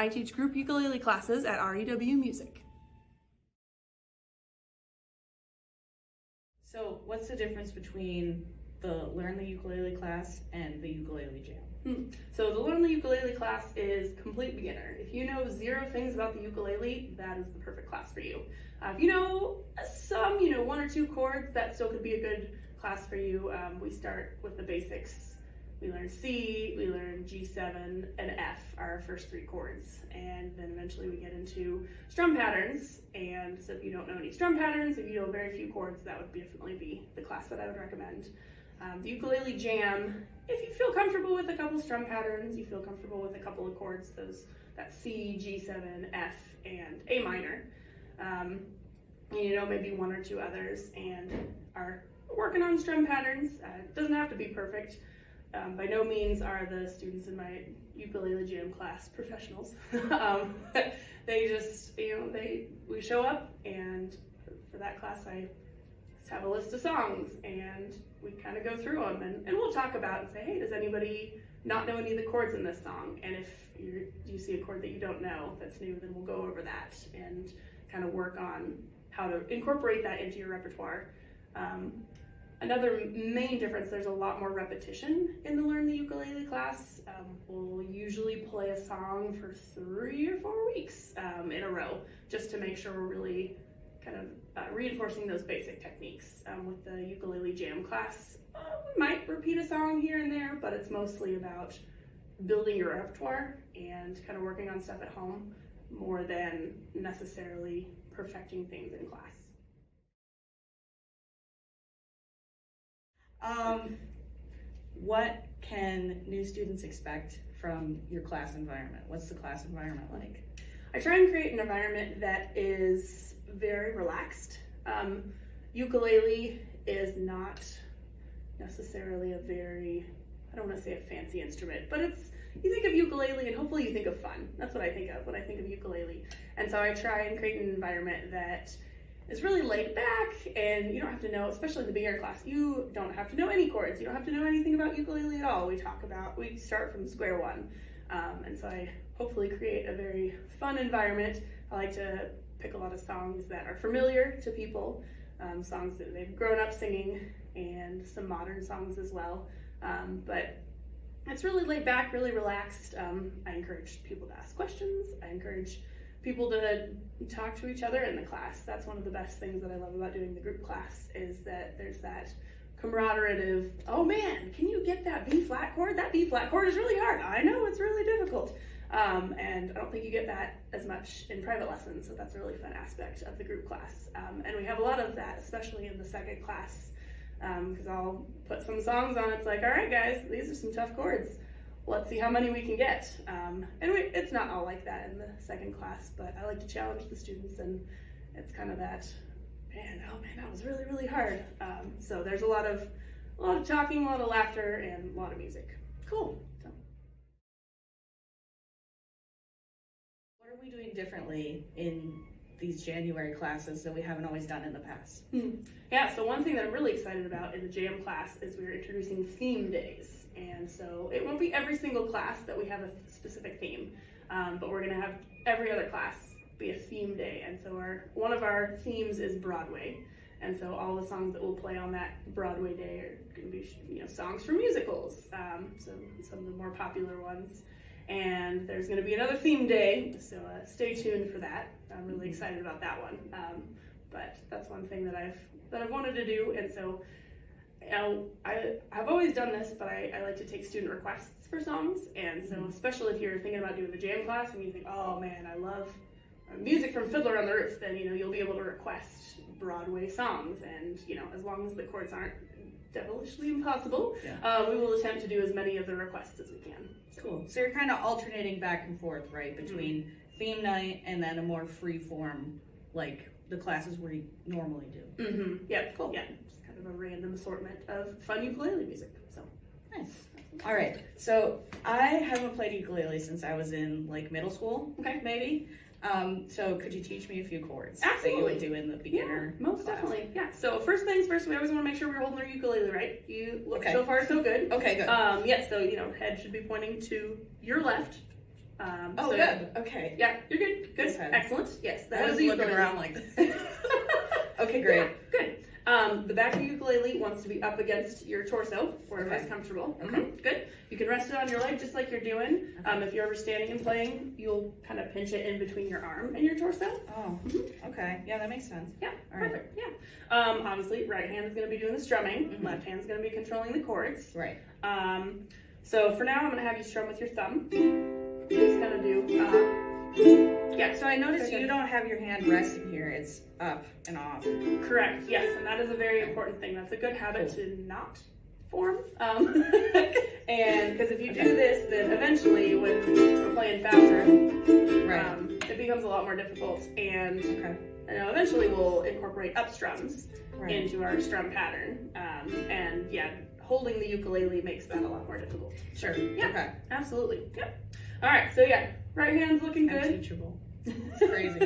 I teach group ukulele classes at REW Music. So what's the difference between the Learn the Ukulele class and the Ukulele Jam? So the Learn the Ukulele class is complete beginner. If you know 0 things about the ukulele, that is the perfect class for you. If you know some, 1 or 2 chords, that still could be a good class for you. We start with the basics. We learn C, we learn G7, and F are our first 3 chords. And then eventually we get into strum patterns. And so if you don't know any strum patterns, if you know very few chords, that would definitely be the class that I would recommend. The Ukulele Jam, if you feel comfortable with a couple strum patterns, you feel comfortable with a couple of chords, that C, G7, F, and A minor, and maybe 1 or 2 others, and are working on strum patterns. It doesn't have to be perfect. By no means are the students in my Ukulele Jam class professionals. They just, we show up, and for that class I just have a list of songs, and we kind of go through them, and we'll talk about and say, hey, does anybody not know any of the chords in this song? And if you see a chord that you don't know that's new, then we'll go over that and kind of work on how to incorporate that into your repertoire. Another main difference, there's a lot more repetition in the Learn the Ukulele class. We'll usually play a song for 3 or 4 weeks in a row, just to make sure we're really kind of reinforcing those basic techniques. With the Ukulele Jam class, we might repeat a song here and there, but it's mostly about building your repertoire and kind of working on stuff at home more than necessarily perfecting things in class. What can new students expect from your class environment? What's the class environment like? I try and create an environment that is very relaxed. Ukulele is not necessarily a very, I don't want to say a fancy instrument, but you think of ukulele and hopefully you think of fun. That's what I think of when I think of ukulele. And so I try and create an environment that is really laid back, and you don't have to know, especially in the beginner class, you don't have to know any chords. You don't have to know anything about ukulele at all. We start from square one. And so I hopefully create a very fun environment. I like to pick a lot of songs that are familiar to people, songs that they've grown up singing, and some modern songs as well. But it's really laid back, really relaxed. I encourage people to ask questions. I encourage people to talk to each other in the class. That's one of the best things that I love about doing the group class, is that there's that camaraderie of, oh man, can you get that B flat chord? That B flat chord is really hard. I know, it's really difficult. And I don't think you get that as much in private lessons, so that's a really fun aspect of the group class. And we have a lot of that, especially in the second class, because I'll put some songs on. It's like, all right guys, these are some tough chords. Let's see how many we can get. It's not all like that in the second class, but I like to challenge the students, and it's kind of that, oh man, that was really, really hard. So there's a lot of talking, a lot of laughter, and a lot of music. Cool. So, what are we doing differently in these January classes that we haven't always done in the past? Yeah, so one thing that I'm really excited about in the jam class is we're introducing theme days. And so it won't be every single class that we have a specific theme, but we're gonna have every other class be a theme day. And so one of our themes is Broadway. And so all the songs that we'll play on that Broadway day are gonna be songs from musicals, so some of the more popular ones. And there's gonna be another theme day, so stay tuned for that. I'm really excited about that one. But that's one thing that I've wanted to do, and so I've always done this, but I like to take student requests for songs, and so especially if you're thinking about doing the jam class and you think, oh man, I love music from Fiddler on the Roof, then you'll be able to request Broadway songs, and as long as the chords aren't devilishly impossible, we will attempt to do as many of the requests as we can. Cool. So you're kind of alternating back and forth, right, between theme night and then a more free form, like the classes we normally do. Yeah, cool. Yeah, just kind of a random assortment of fun ukulele music. So nice. All right. So I haven't played ukulele since I was in like middle school, maybe. So could you teach me a few chords that you would do in the beginner? Yeah, most definitely. Yeah. So first things first, we always want to make sure we're holding our ukulele right. You look so far so good. Okay, good. Yeah. So head should be pointing to your left, Oh, good. Okay. Yeah, you're good. Good. Okay. Excellent. Yes, I that was is the looking ukulele. around like this. Okay, great. Yeah, good. The back of the ukulele wants to be up against your torso, wherever Okay. it's comfortable. Okay. Good. You can rest it on your leg just like you're doing. If you're ever standing and playing, you'll kind of pinch it in between your arm and your torso. Oh, okay. Yeah, that makes sense. Yeah, All right. perfect. Yeah. Obviously, right hand is going to be doing the strumming. Mhm. Left hand is going to be controlling the chords. Right. So for now, I'm going to have you strum with your thumb. Just going to do. Yeah. So I noticed Okay. you don't have your hand resting here. It's up and off. Correct. Yes, and that is a very important thing. That's a good habit Cool. to not form. And because if you do this, then eventually, when we're playing faster, Right. it becomes a lot more difficult. And Okay. eventually, we'll incorporate up strums Right. into our strum pattern. And yeah, holding the ukulele makes that a lot more difficult. Sure. Yeah. Okay. Absolutely. Yep. All right. So yeah, right hand's looking I'm good. teachable. It's crazy.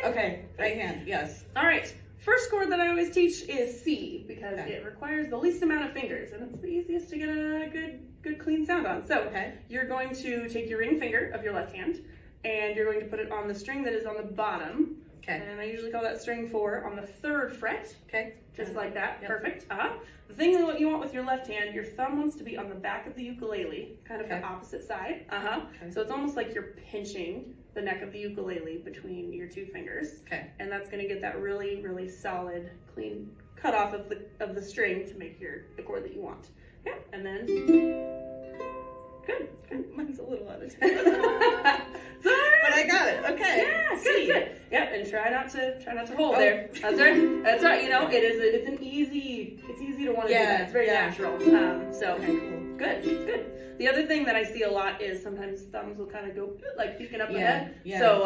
Okay. Right hand. Yes. All right. First chord that I always teach is C because Okay. it requires the least amount of fingers and it's the easiest to get a good clean sound on. So Okay. you're going to take your ring finger of your left hand and you're going to put it on the string that is on the bottom. Okay. And I usually call that string 4 on the 3rd fret. Okay. Just like that. Yep. Perfect. The thing that what you want with your left hand, your thumb wants to be on the back of the ukulele, kind of Okay. the opposite side. Okay. So it's almost like you're pinching the neck of the ukulele between your two fingers. Okay. And that's going to get that really, really solid, clean cut off of the string to make the chord that you want. Yeah. And then good. Mine's a little out of It's all tune. right. But I got it. Okay. Yeah, C. good. Yep, and try not to hold Oh. there. That's right. That's right. You know, it's easy to want to do that. It's very Yeah. natural. So Okay, cool. good. The other thing that I see a lot is sometimes thumbs will kind of go like peeking up ahead. Yeah. So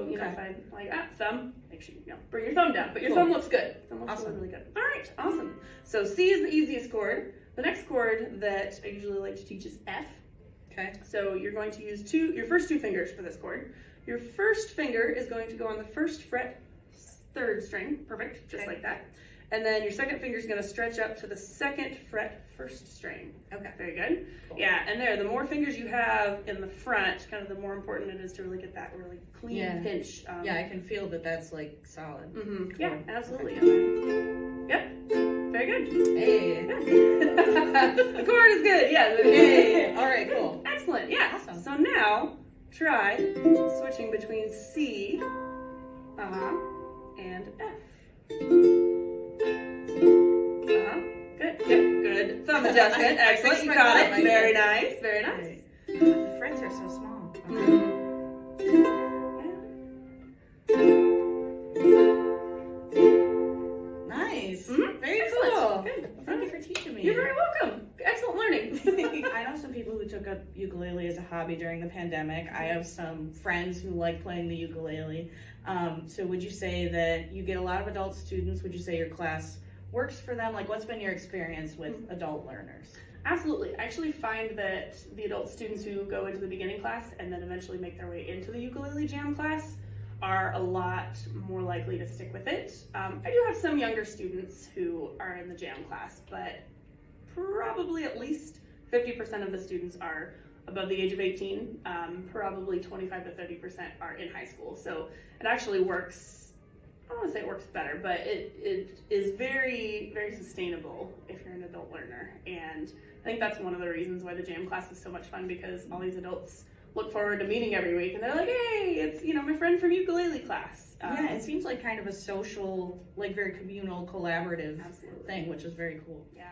you know, Okay. if I like thumb, make sure you know bring your thumb down, but your Cool. thumb looks good. Thumb looks Awesome. really good. All right, awesome. So C is the easiest chord. The next chord that I usually like to teach is F. Okay. So you're going to use your first two fingers for this chord. Your first finger is going to go on the 1st fret, 3rd string. Perfect, just Okay. like that. And then your second finger is going to stretch up to the 2nd fret, 1st string. Okay. Very good. Cool. Yeah, and the more fingers you have in the front, kind of the more important it is to really get that really clean Yeah. pinch. Yeah, I can feel that that's like solid. Mm-hmm. Yeah, Cool. absolutely. Yep. Very good. Hey. The chord is good. Yeah. Hey. All right, cool. Excellent. Yeah. Awesome. So now try switching between C, and F. Good. Good. Thumb adjustment. I Excellent. fixed You my got thumb. it. Very nice. Very nice. Great. The frets are so small. Okay. Mhm. Nice. Mhm. Very Excellent. cool. Good. Thank you for teaching me. You're very welcome. Excellent learning. I know some people who took up ukulele as a hobby during the pandemic. I have some friends who like playing the ukulele. So would you say that you get a lot of adult students? Would you say your class works for them? Like, what's been your experience with adult learners? Absolutely. I actually find that the adult students who go into the beginning class and then eventually make their way into the ukulele jam class are a lot more likely to stick with it. I do have some younger students who are in the jam class, but probably at least 50% of the students are above the age of 18. Probably 25 to 30% are in high school. So it actually works. I don't want to say it works better, but it is very, very sustainable if you're an adult learner. And I think that's one of the reasons why the jam class is so much fun, because all these adults look forward to meeting every week and they're like, hey, it's my friend from ukulele class. Yeah, it seems like kind of a social, like very communal, collaborative Absolutely. thing, which is very cool. Yeah.